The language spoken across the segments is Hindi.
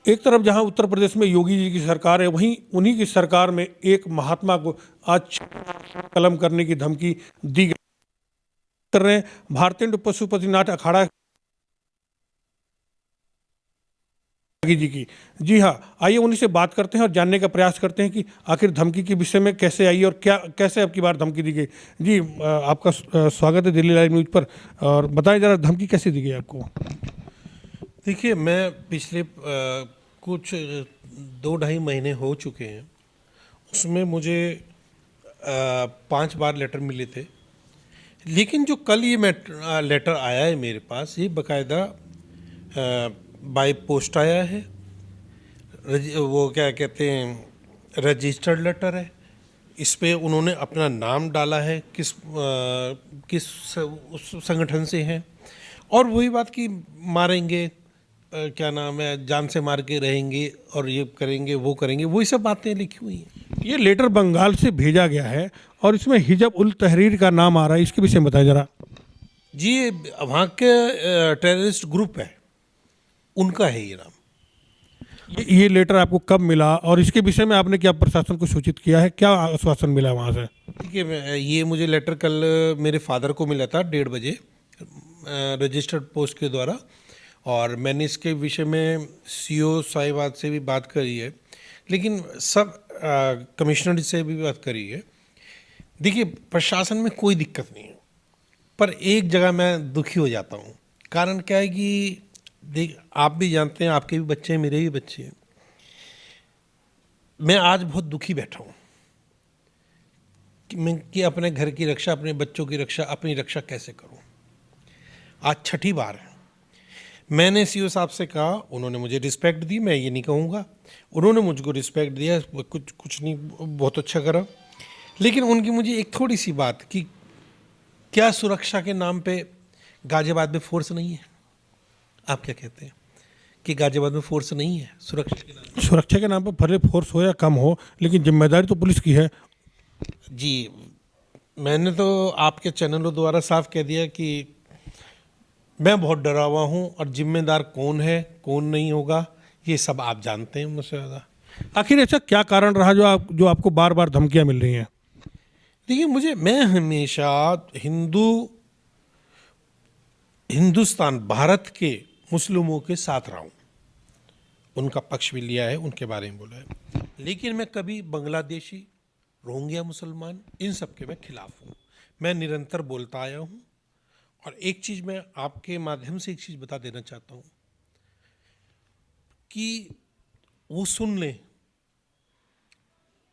एक तरफ जहां उत्तर प्रदेश में योगी जी की सरकार है, वहीं उन्हीं की सरकार में एक महात्मा को आज कलम करने की धमकी दी गई। कर रहे हैं भारतीय पशुपतिनाथ अखाड़ा जी की। जी हाँ, आइए उन्हीं से बात करते हैं और जानने का प्रयास करते हैं कि आखिर धमकी के विषय में कैसे आई और क्या कैसे अब की बार धमकी दी गई। जी आपका स्वागत है दिल्ली लाइव न्यूज़ पर। और बताएं जरा धमकी कैसे दी गई आपको। देखिए, मैं पिछले कुछ 2-2.5 महीने हो चुके हैं, उसमें मुझे 5 बार लेटर मिले थे। लेकिन जो कल ये लेटर आया है मेरे पास, ये बाकायदा बाय पोस्ट आया है। वो क्या कहते हैं, रजिस्टर्ड लेटर है। इस पे उन्होंने अपना नाम डाला है, किस उस संगठन से हैं, और वही बात कि मारेंगे, क्या नाम है, जान से मार के रहेंगे और ये करेंगे वो करेंगे, वही सब बातें लिखी हुई हैं। ये लेटर बंगाल से भेजा गया है और इसमें हिजब उल तहरीर का नाम आ रहा है, इसके विषय में बताएं जरा। जी, ये वहाँ के टेररिस्ट ग्रुप है, उनका है ये नाम। ये लेटर आपको कब मिला और इसके विषय में आपने क्या प्रशासन को सूचित किया है, क्या आश्वासन मिला वहाँ से? देखिए, ये मुझे लेटर कल मेरे फादर को मिला था 1:30 बजे रजिस्टर्ड पोस्ट के द्वारा, और मैंने इसके विषय में सीओ साहिबाद से भी बात करी है, लेकिन सब कमिश्नर से भी बात करी है। देखिए, प्रशासन में कोई दिक्कत नहीं है, पर एक जगह मैं दुखी हो जाता हूँ। कारण क्या है कि देख, आप भी जानते हैं, आपके भी बच्चे हैं, मेरे भी बच्चे हैं। मैं आज बहुत दुखी बैठा हूँ कि अपने घर की रक्षा, अपने बच्चों की रक्षा, अपनी रक्षा कैसे करूँ। आज छठी बार है। मैंने सीओ साहब से कहा, उन्होंने मुझे रिस्पेक्ट दी, मैं ये नहीं कहूँगा, उन्होंने मुझको रिस्पेक्ट दिया, कुछ नहीं, बहुत अच्छा करा। लेकिन उनकी मुझे एक थोड़ी सी बात कि क्या सुरक्षा के नाम पे गाजियाबाद में फोर्स नहीं है? आप क्या कहते हैं कि गाजियाबाद में फोर्स नहीं है सुरक्षा के नाम पे? सुरक्षा के नाम पर भले फोर्स हो या कम हो, लेकिन जिम्मेदारी तो पुलिस की है। जी, मैंने तो आपके चैनलों द्वारा साफ कह दिया कि मैं बहुत डरा हुआ हूँ, और जिम्मेदार कौन है कौन नहीं होगा ये सब आप जानते हैं मुझसे ज़्यादा। आखिर ऐसा क्या कारण रहा जो आपको बार बार धमकियां मिल रही हैं? देखिए, मैं हमेशा हिंदुस्तान भारत के मुस्लिमों के साथ रहा हूँ, उनका पक्ष भी लिया है, उनके बारे में बोला है। लेकिन मैं कभी बांग्लादेशी, रोहिंग्या मुसलमान, इन सब के मैं खिलाफ हूँ। मैं निरंतर बोलता आया हूँ। और एक चीज़ मैं आपके माध्यम से एक चीज़ बता देना चाहता हूँ कि वो सुन लें,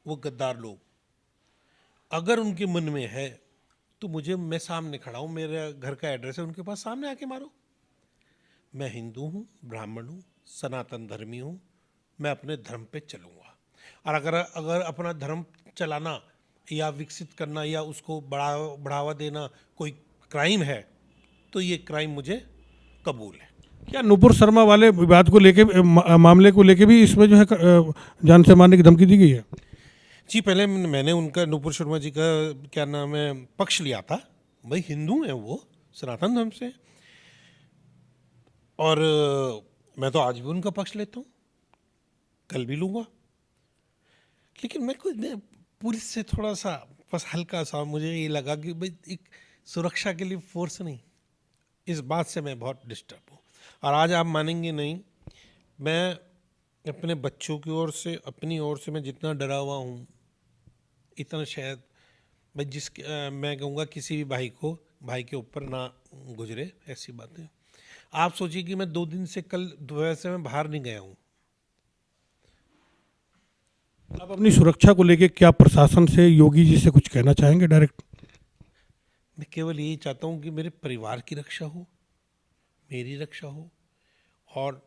वो गद्दार लोग, अगर उनके मन में है तो मैं सामने खड़ा हूँ, मेरे घर का एड्रेस है उनके पास, सामने आके मारो। मैं हिंदू हूँ, ब्राह्मण हूँ, सनातन धर्मी हूँ, मैं अपने धर्म पे चलूँगा। और अगर अपना धर्म चलाना या विकसित करना या उसको बढ़ावा देना कोई क्राइम है, तो ये क्राइम मुझे कबूल है। क्या नुपुर शर्मा वाले विवाद को लेके, मामले को लेके भी इसमें जो है जान से मारने की धमकी दी गई है? जी, पहले मैंने उनका, नुपुर शर्मा जी का क्या नाम है, पक्ष लिया था। भाई, हिंदू हैं वो, सनातन धर्म से, और मैं तो आज भी उनका पक्ष लेता हूँ, कल भी लूँगा। लेकिन मैं पुलिस से थोड़ा सा बस हल्का सा मुझे ये लगा कि भाई एक सुरक्षा के लिए फोर्स नहीं, इस बात से मैं बहुत डिस्टर्ब हूँ। और आज आप मानेंगे नहीं, मैं अपने बच्चों की ओर से, अपनी ओर से मैं जितना डरा हुआ हूँ, इतना शायद मैं कहूँगा किसी भी भाई के ऊपर ना गुजरे ऐसी बातें। आप सोचिए कि मैं 2 दिन से कल दोपहर से मैं बाहर नहीं गया हूँ। आप अपनी सुरक्षा को लेके क्या प्रशासन से, योगी जी से कुछ कहना चाहेंगे डायरेक्ट? मैं केवल यही चाहता हूँ कि मेरे परिवार की रक्षा हो, मेरी रक्षा हो, और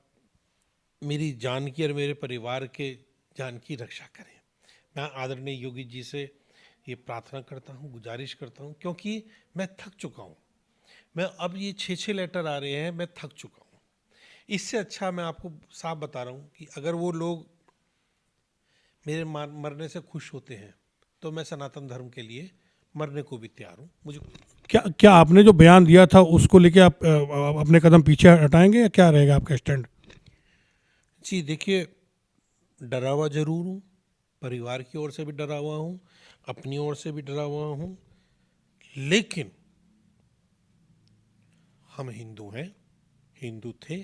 मेरी जान की और मेरे परिवार के जान की रक्षा करें। मैं आदरणीय योगी जी से ये प्रार्थना करता हूँ, गुजारिश करता हूँ, क्योंकि मैं थक चुका हूँ। मैं अब ये 6 लेटर आ रहे हैं, मैं थक चुका हूँ। इससे अच्छा मैं आपको साफ बता रहा हूँ कि अगर वो लोग मेरे मरने से खुश होते हैं तो मैं सनातन धर्म के लिए मरने को भी तैयार हूँ। मुझे क्या आपने जो बयान दिया था उसको लेके आप अपने कदम पीछे हटाएंगे या क्या रहेगा आपका स्टैंड? जी देखिए, डरा हुआ ज़रूर हूँ, परिवार की ओर से भी डरा हुआ हूँ, अपनी ओर से भी डरा हुआ हूँ, लेकिन हम हिंदू हैं, हिंदू थे,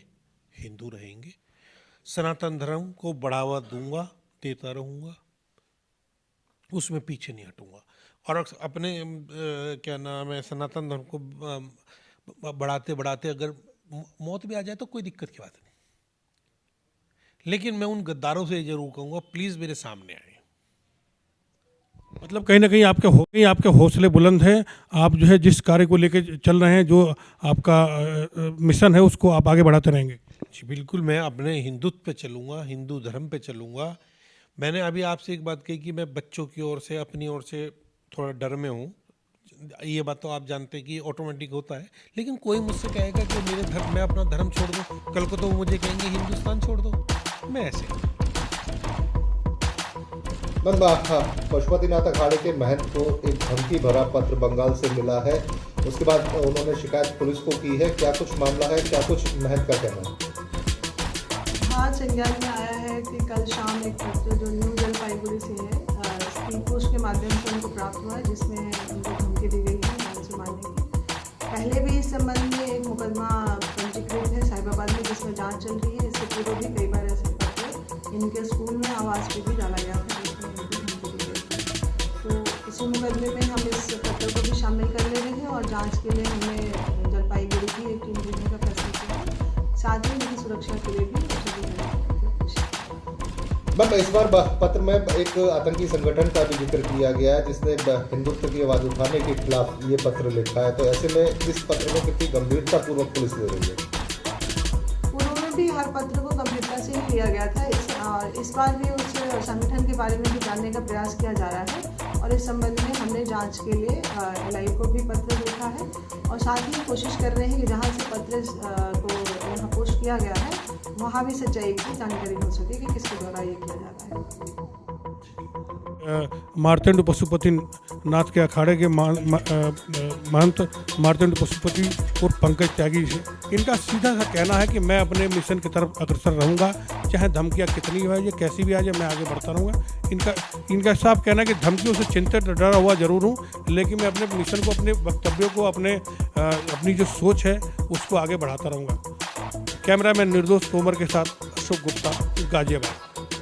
हिंदू रहेंगे। सनातन धर्म को बढ़ावा दूंगा, देता रहूँगा, उसमें पीछे नहीं हटूंगा। और अपने क्या नाम है, सनातन धर्म को बढ़ाते बढ़ाते अगर मौत भी आ जाए तो कोई दिक्कत की बात नहीं, लेकिन मैं उन गद्दारों से जरूर कहूँगा, प्लीज़ मेरे सामने आए। मतलब कहीं ना कहीं आपके हौसले बुलंद हैं। आप जो है जिस कार्य को लेके चल रहे हैं, जो आपका मिशन है, उसको आप आगे बढ़ाते रहेंगे। जी बिल्कुल, मैं अपने हिंदुत्व पे चलूँगा, हिंदू धर्म पे चलूँगा। मैंने अभी आपसे एक बात कही कि मैं बच्चों की ओर से, अपनी ओर से थोड़ा डर में हूँ। ये बात तो आप जानते हैं कि ऑटोमेटिक होता है, लेकिन कोई मुझसे कहेगा कि मेरे धर्म, मैं अपना धर्म छोड़ दूँ, कल को तो वो मुझे कहेंगे हिंदुस्तान छोड़ दो। मैं ऐसे मैम, पशुपतिनाथ अखाड़े के महंत को एक धमकी भरा पत्र बंगाल से मिला है। उसके बाद उन्होंने शिकायत पुलिस को की है। क्या कुछ मामला है, क्या कुछ महंत का कहना है? हाँ, संज्ञान में आया है कि कल शाम एक पत्र जो न्यू जलपाईगुड़ी से है, स्पीड पोस्ट के माध्यम से उनको प्राप्त हुआ है, जिसमें उनको धमकी दी गई है जान से मारने की। पहले भी इस संबंध में एक मुकदमा पंजीकृत है साहिबाबाद में, जिसमें जांच चल रही है। इससे पूर्व भी कई बार ऐसे पत्र इनके स्कूल में, आवास पे भी डाला गया था, जिसमें इनको धमकी दी गई थी। तो इसी मुकदमे में हम इस पत्र को भी शामिल कर ले रहे हैं और जाँच के लिए हमने जलपाईगुड़ी की एक टीम भेजने का फैसला किया है। साथ ही उनकी सुरक्षा के लिए भी मैम, इस बार पत्र में एक आतंकी संगठन का भी जिक्र किया गया है, जिसने हिंदुत्व की आवाज़ उठाने के खिलाफ ये पत्र लिखा है। तो ऐसे में इस पत्र को कितनी गंभीरता पूर्वक पुलिस ले रही है? पूर्व में भी हर पत्र को गंभीरता से ही लिया गया था। इस बार भी उस संगठन के बारे में भी जानने का प्रयास किया जा रहा है और इस संबंध में हमने जांच के लिए LI को भी पत्र लिखा है और साथ ही कोशिश कर रहे हैं कि जहां से पत्र को यहाँ पोस्ट किया गया है, वहाँ भी सच्चाई की जानकारी हो सके कि किसके द्वारा ये किया जा रहा है। मार्तंड पशुपतिनाथ के अखाड़े के महंत मार्तंड पशुपति और पंकज त्यागी से इनका सीधा सा कहना है कि मैं अपने मिशन की तरफ अग्रसर रहूँगा, चाहे धमकियाँ कितनी हो जाए, कैसी भी आ जाए, मैं आगे बढ़ता रहूँगा। इनका साफ कहना है कि धमकियों से चिंतित डरा हुआ जरूर हूँ, लेकिन मैं अपने मिशन को, अपने वक्तव्यों को, अपनी जो सोच है उसको आगे बढ़ाता रहूँगा। कैमरामैन निर्दोष तोमर के साथ अशोक गुप्ता, गाजियाबाद।